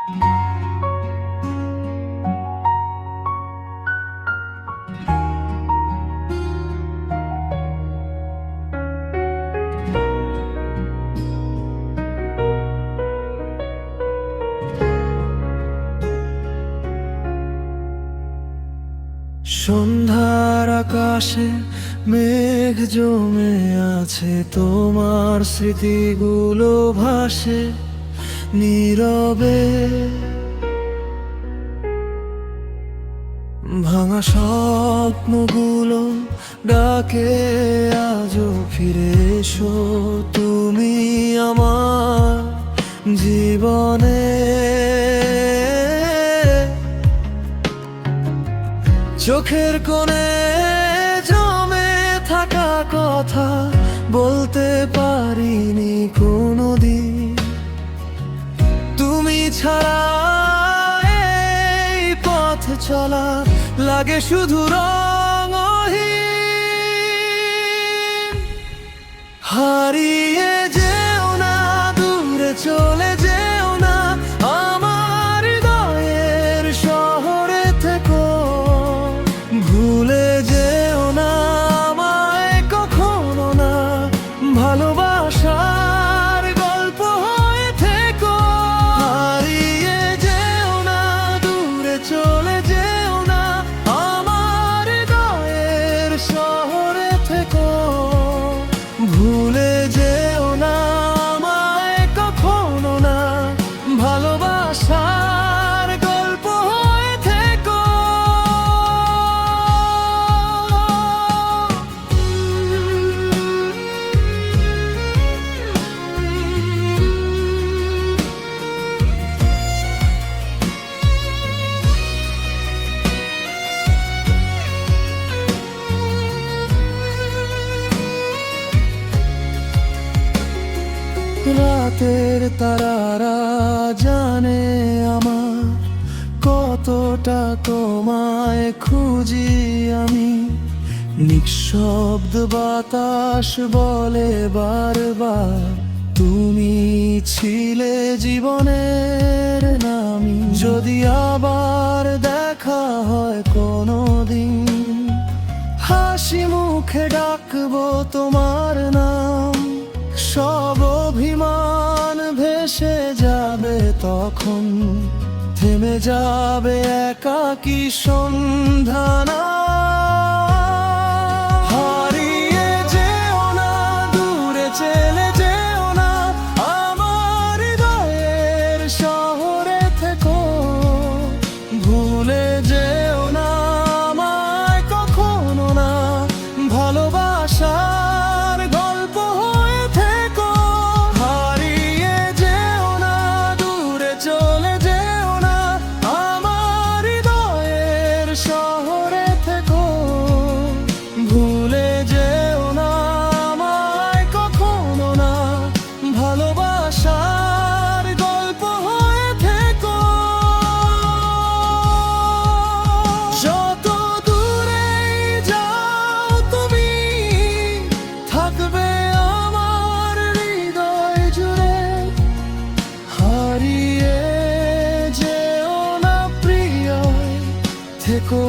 সন্ধ্যার আকাশে মেঘ জমে আছে, তোমার স্মৃতিগুলো ভাসে নীরবে। ভাঙা স্বপ্নগুলো ডাকে আজও ফিরে এসো, তুমি আমার জীবনে। চোখের কোণে জমে থাকা কথা বলতে পারিনি কোনোদিন, তুমি ছাড়া এই পথ চলা লাগে শুধু রঙহীন। হারিয়ে যেও না, দূরে চলে যেও না, আমার হৃদয়ের শহরে থেকো। ভুলে যেও না আমায় কখনো না, ভালোবাসার গল্প হয়ে থেকো। হারিয়ে যেও না, দূরে চলে যেও না, আমার হৃদয়ের শহরে থেকো। ভুলে যেও না আমায় কখনো না, ভালোবাসার গল্প হয়ে থেকো। রাতের তারারা জানে আমার কতটা তোমায় খুঁজি আমি। নিঃশব্দ বাতাস বলে বারবার, তুমি ছিলে জীবনের নামি। যদি আবার দেখা হয় কোনোদিন, হাসি মুখে ডাকবো তোমার নাম। সব অভিমান ভেসে যাবে তখন, থেমে যাবে একাকী সন্ধানা। হারিয়ে যেও না, দূরে চলে যেও না, আমার হৃদয়ের শহরে থেকো। ভুলে যেও না আমায় কখনো না, ভালোবাসার গল্প হয়ে থেকো। হারিয়ে যেও না, দূরে চলে যেও না, আমার হৃদয়ের শহরে থেকো। ভুলে যেও না আমায় কখনো না, ভালোবাসার গল্প হয়ে থেকো। যত দূরেই যাও তুমি, থাকবে আমার হৃদয় জুড়ে। হারিয়ে যেও না প্রিয়, থেকো।